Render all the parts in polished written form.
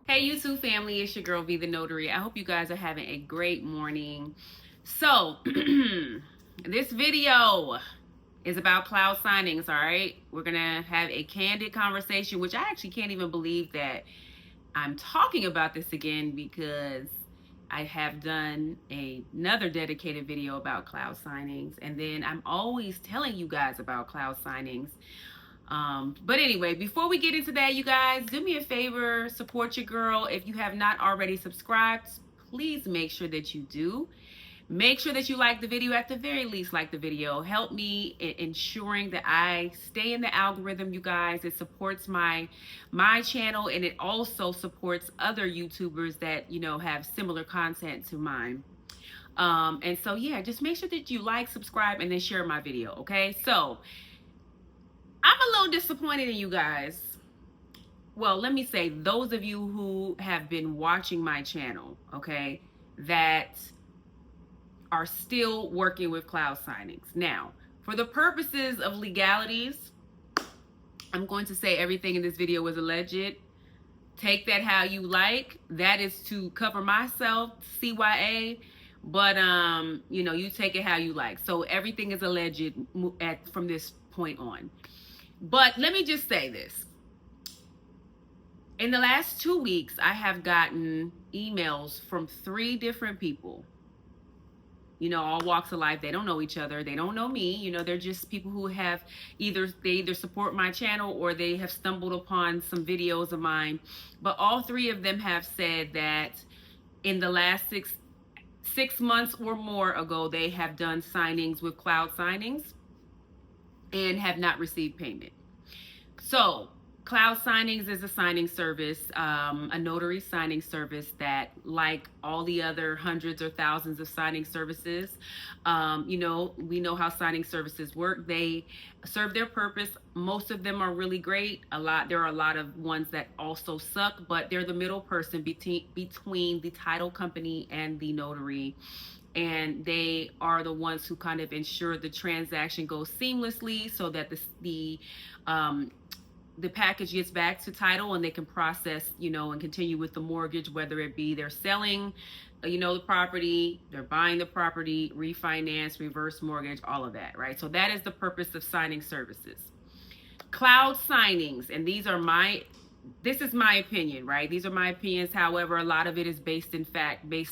Hey YouTube family, it's your girl V the Notary. I hope you guys are having a great morning. So, this video is about cloud signings, all right? We're gonna have a candid conversation, which I actually can't even believe that I'm talking about this again because I have done another dedicated video about cloud signings, and then I'm always telling you guys about cloud signings. But anyway, before we get into that, you guys, do me a favor, support your girl. If you have not already subscribed, please make sure that you do. Make sure that you like the video, at the very least like the video. Help me in ensuring that I stay in the algorithm, you guys. It supports my channel, and it also supports other YouTubers that, you know, have similar content to mine. And so yeah, just make sure that you like, subscribe, and then share my video, okay? So I'm a little disappointed in you guys. Well, let me say, those of you who have been watching my channel, okay, that are still working with cloud signings. Now, for the purposes of legalities, I'm going to say everything in this video is alleged. Take that how you like. That is to cover myself, CYA. But you know, you take it how you like. So everything is alleged from this point on. But let me just say this. In the last 2 weeks, I have gotten emails from 3 different people. You know, all walks of life. They don't know each other. They don't know me. You know, they're just people who have either support my channel or they have stumbled upon some videos of mine. But all 3 of them have said that in the last six months or more ago, they have done signings with cloud signings and have not received payment. So cloud signings is a signing service, a notary signing service that, like all the other hundreds or thousands of signing services, you know, we know how signing services work. They serve their purpose. Most of them are really great. There are a lot of ones that also suck, but they're the middle person between the title company and the notary. And they are the ones who kind of ensure the transaction goes seamlessly so that the package gets back to title and they can process, you know, and continue with the mortgage, whether it be they're selling, you know, the property, they're buying the property, refinance, reverse mortgage, all of that, right? So that is the purpose of signing services. Cloud signings, and this is my opinion, right? These are my opinions. However, a lot of it is based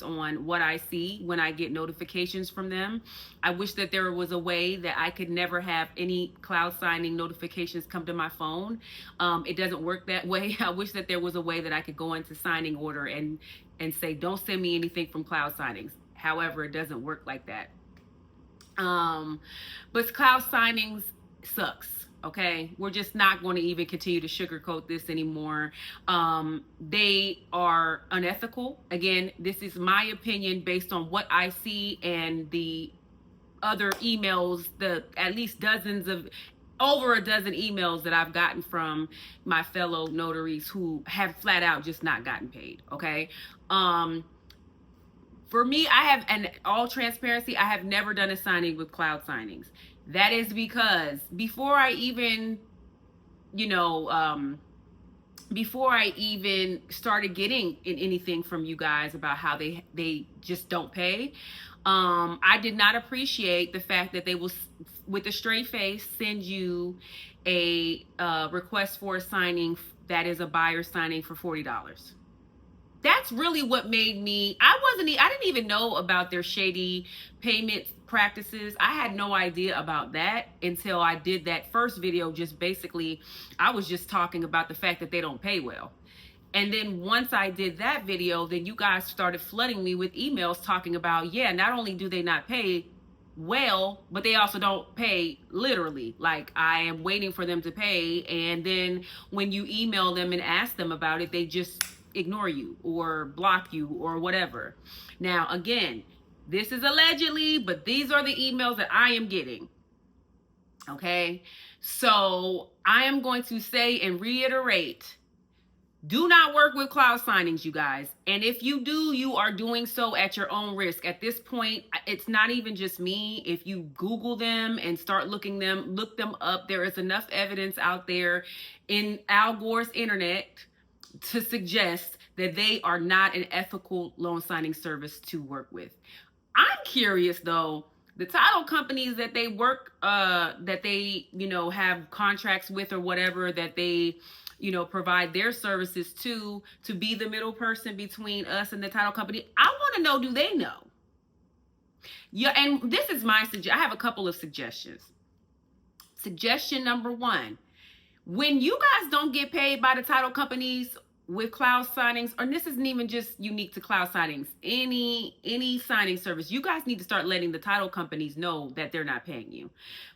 on what I see when I get notifications from them. I wish that there was a way that I could never have any cloud signing notifications come to my phone. It doesn't work that way. I wish that there was a way that I could go into signing order and say, don't send me anything from cloud signings. However, it doesn't work like that. But cloud signings sucks. Okay, we're just not going to even continue to sugarcoat this anymore. They are unethical. Again, this is my opinion based on what I see and the other emails, at least over a dozen emails that I've gotten from my fellow notaries who have flat out just not gotten paid. Okay. For me, and all transparency, I have never done a signing with cloud signings. That is because before I even, you know, before I even started getting anything from you guys about how they just don't pay, I did not appreciate the fact that they will, with a straight face, send you a request for a signing that is a buyer signing for $40. That's really what made me, I didn't even know about their shady payment practices. I had no idea about that until I did that first video. Just basically, I was just talking about the fact that they don't pay well. And then once I did that video, then you guys started flooding me with emails talking about, yeah, not only do they not pay well, but they also don't pay literally. Like, I am waiting for them to pay. And then when you email them and ask them about it, they just ignore you or block you or whatever. Now, again, this is allegedly, but these are the emails that I am getting. Okay. So I am going to say and reiterate, do not work with cloud signings, you guys. And if you do, you are doing so at your own risk. At this point, it's not even just me. If you Google them and start look them up, there is enough evidence out there in Al Gore's internet to suggest that they are not an ethical loan signing service to work with. I'm curious though, the title companies that they work, that they, have contracts with or whatever, that they, provide their services to be the middle person between us and the title company. I want to know, do they know? Yeah, and this is my suggestion. I have a couple of suggestions. Suggestion number one, when you guys don't get paid by the title companies with cloud signings, or this isn't even just unique to cloud signings, any signing service, you guys need to start letting the title companies know that they're not paying you.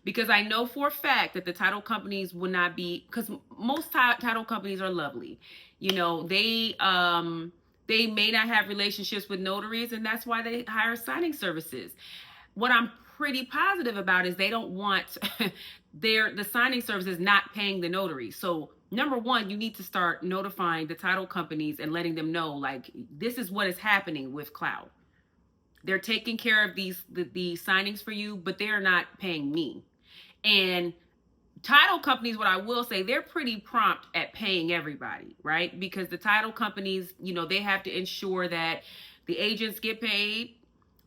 Because I know for a fact that the title companies will not be, because most title companies are lovely. They may not have relationships with notaries, and that's why they hire signing services. What I'm pretty positive about is they don't want the signing services not paying the notary. So number one, you need to start notifying the title companies and letting them know, like, this is what is happening with cloud. They're taking care of the signings for you, but they're not paying me. And title companies, what I will say, they're pretty prompt at paying everybody, right? Because the title companies, they have to ensure that the agents get paid.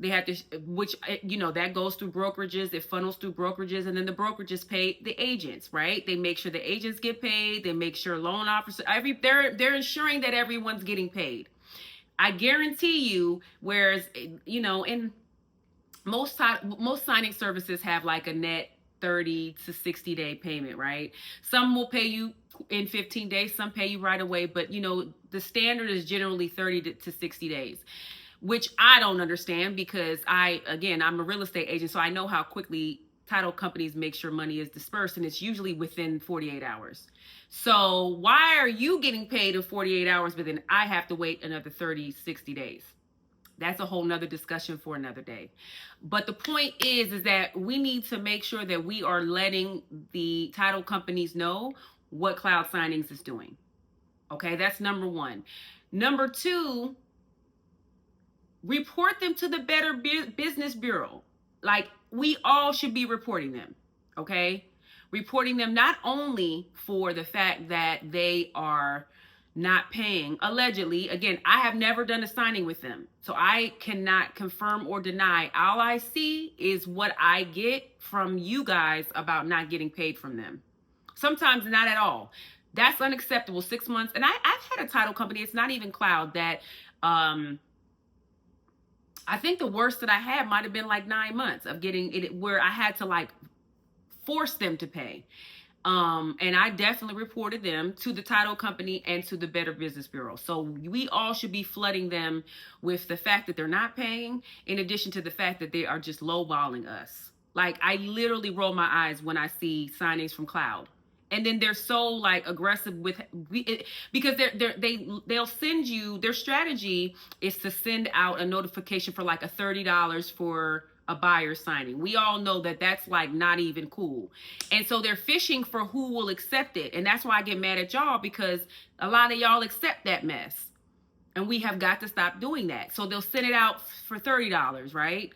They have to, which, that goes through brokerages. It funnels through brokerages, and then the brokerages pay the agents, right? They make sure the agents get paid. They make sure loan officers, they're ensuring that everyone's getting paid. I guarantee you, whereas, in most signing services have like a net 30 to 60 day payment, right? Some will pay you in 15 days, some pay you right away, but the standard is generally 30 to 60 days. Which I don't understand, because I'm a real estate agent, so I know how quickly title companies make sure money is dispersed, and it's usually within 48 hours. So why are you getting paid in 48 hours, but then I have to wait another 30, 60 days? That's a whole nother discussion for another day. But the point is that we need to make sure that we are letting the title companies know what cloud signings is doing. Okay, that's number one. Number two, report them to the Better Business Bureau. Like, we all should be reporting them, okay? Reporting them not only for the fact that they are not paying, allegedly. Again, I have never done a signing with them, so I cannot confirm or deny. All I see is what I get from you guys about not getting paid from them. Sometimes not at all. That's unacceptable. 6 months. And I've had a title company, it's not even cloud, that I think the worst that I had might have been like 9 months of getting it, where I had to like force them to pay. And I definitely reported them to the title company and to the Better Business Bureau. So we all should be flooding them with the fact that they're not paying, in addition to the fact that they are just lowballing us. Like, I literally roll my eyes when I see signings from cloud. And then they're so like aggressive with it, because they'll send you, their strategy is to send out a notification for like a $30 for a buyer signing. We all know that that's like not even cool. And so they're fishing for who will accept it. And that's why I get mad at y'all, because a lot of y'all accept that mess. And we have got to stop doing that. So they'll send it out for $30, right?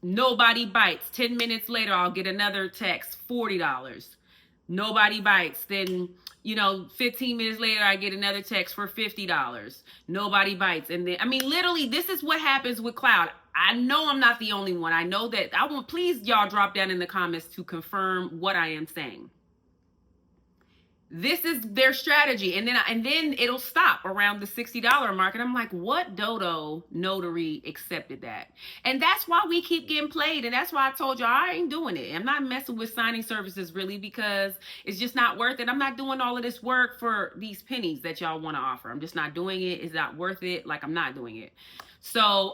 Nobody bites. 10 minutes later, I'll get another text, $40. Nobody bites. Then, 15 minutes later, I get another text for $50. Nobody bites. And then, literally, this is what happens with cloud. I know I'm not the only one. I know that. Please, y'all drop down in the comments to confirm what I am saying. This is their strategy. And then it'll stop around the $60 mark. And I'm like, what dodo notary accepted that? And that's why we keep getting played. And that's why I told y'all I ain't doing it. I'm not messing with signing services, really, because it's just not worth it. I'm not doing all of this work for these pennies that y'all want to offer. I'm just not doing it. It's not worth it. Like, I'm not doing it. So,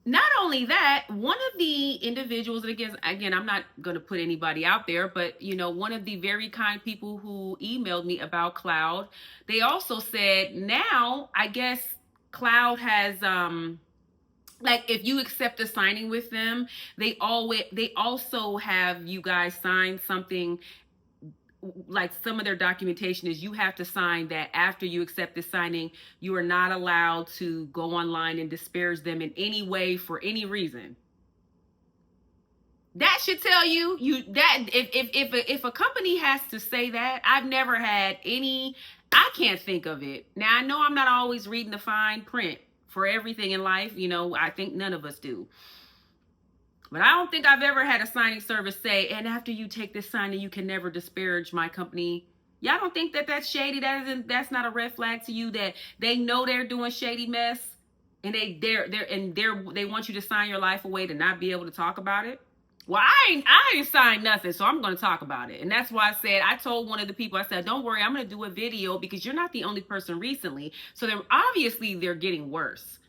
not only that, one of the individuals, and again, I'm not going to put anybody out there, but, one of the very kind people who emailed me about cloud, they also said, now, I guess cloud has, like, if you accept a signing with them, they also have you guys sign something. Like, some of their documentation is you have to sign that after you accept the signing, you are not allowed to go online and disparage them in any way for any reason. That should tell you that if a company has to say that, I've never had any I can't think of it. Now, I know I'm not always reading the fine print for everything in life. You know, I think none of us do. But I don't think I've ever had a signing service say, and after you take this signing, you can never disparage my company. Y'all don't think that that's shady? That's not a red flag to you, that they know they're doing shady mess, and they want you to sign your life away to not be able to talk about it? Well, I ain't signed nothing, so I'm going to talk about it. And that's why I told one of the people, I said, don't worry, I'm going to do a video, because you're not the only person recently. So they're getting worse.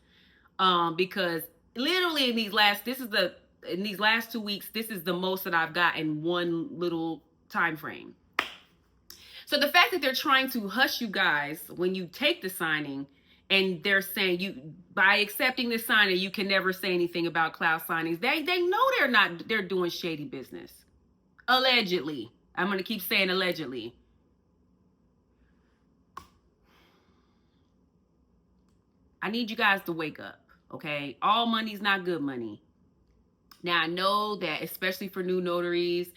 Because literally in these last 2 weeks, this is the most that I've got in one little time frame. So the fact that they're trying to hush you guys when you take the signing, and they're saying by accepting this signing, you can never say anything about cloud signings. They know they're doing shady business. Allegedly. I'm going to keep saying allegedly. I need you guys to wake up, okay? All money's not good money. Now, I know that, especially for new notaries,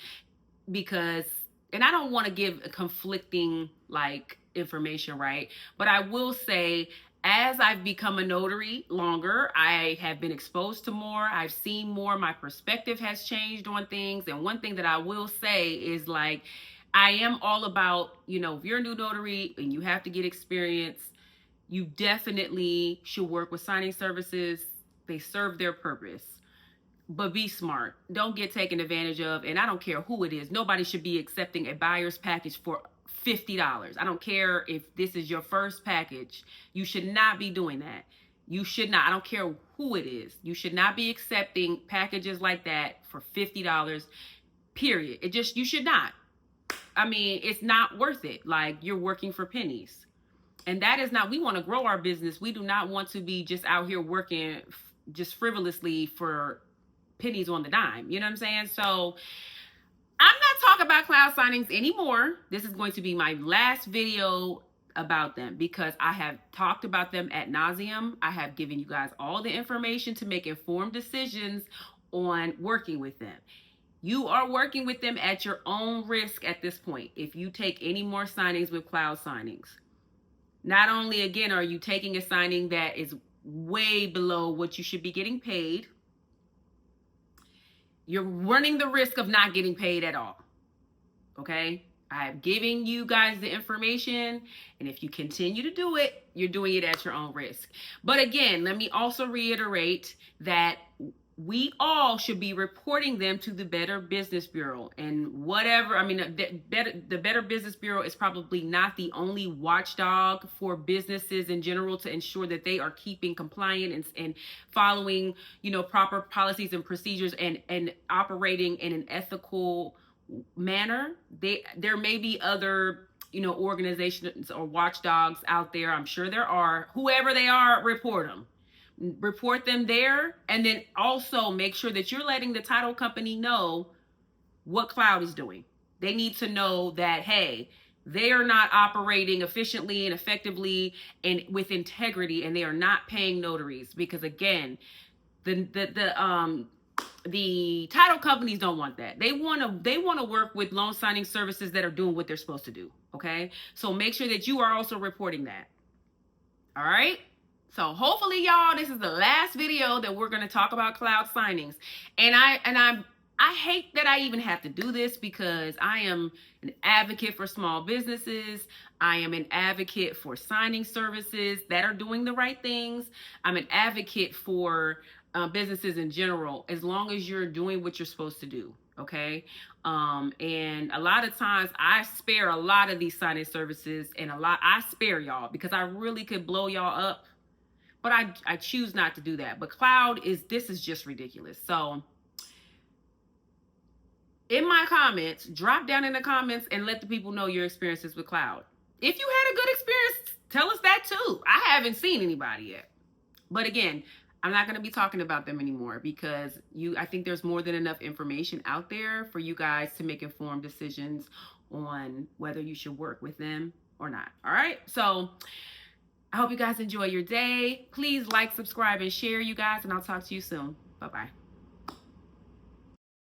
and I don't want to give a conflicting information, right? But I will say, as I've become a notary longer, I have been exposed to more. I've seen more. My perspective has changed on things. And one thing that I will say is, I am all about, if you're a new notary and you have to get experience, you definitely should work with signing services. They serve their purpose. But be smart. Don't get taken advantage of. And I don't care who it is. Nobody should be accepting a buyer's package for $50. I don't care if this is your first package. You should not be doing that. You should not. I don't care who it is. You should not be accepting packages like that for $50. Period. You should not. I mean, it's not worth it. You're working for pennies. And that is not, we want to grow our business. We do not want to be just out here working just frivolously for pennies on the dime. You know what I'm saying? So I'm not talking about cloud signings anymore. This is going to be my last video about them, because I have talked about them ad nauseum. I have given you guys all the information to make informed decisions on working with them. You are working with them at your own risk at this point if you take any more signings with cloud signings. Not only, again, are you taking a signing that is way below what you should be getting paid, you're running the risk of not getting paid at all. Okay? I'm giving you guys the information, and if you continue to do it, you're doing it at your own risk. But again, let me also reiterate that we all should be reporting them to the Better Business Bureau. And the Better Business Bureau is probably not the only watchdog for businesses in general to ensure that they are keeping compliant and following, proper policies and procedures and operating in an ethical manner. There may be other, organizations or watchdogs out there. I'm sure there are. Whoever they are, report them there, and then also make sure that you're letting the title company know what cloud is doing. They need to know that, hey, they are not operating efficiently and effectively and with integrity, and they are not paying notaries, because again, the title companies don't want that. They want to work with loan signing services that are doing what they're supposed to do. Okay, so make sure that you are also reporting that. All right. So hopefully, y'all, this is the last video that we're going to talk about cloud signings. And I hate that I even have to do this, because I am an advocate for small businesses. I am an advocate for signing services that are doing the right things. I'm an advocate for businesses in general, as long as you're doing what you're supposed to do. Okay. And a lot of times I spare a lot of these signing services, and I spare y'all because I really could blow y'all up. But I choose not to do that. But this is just ridiculous. So in my comments, drop down in the comments and let the people know your experiences with cloud. If you had a good experience, tell us that too. I haven't seen anybody yet. But again, I'm not going to be talking about them anymore, because I think there's more than enough information out there for you guys to make informed decisions on whether you should work with them or not. All right. So I hope you guys enjoy your day. Please like, subscribe, and share, you guys, and I'll talk to you soon. Bye-bye.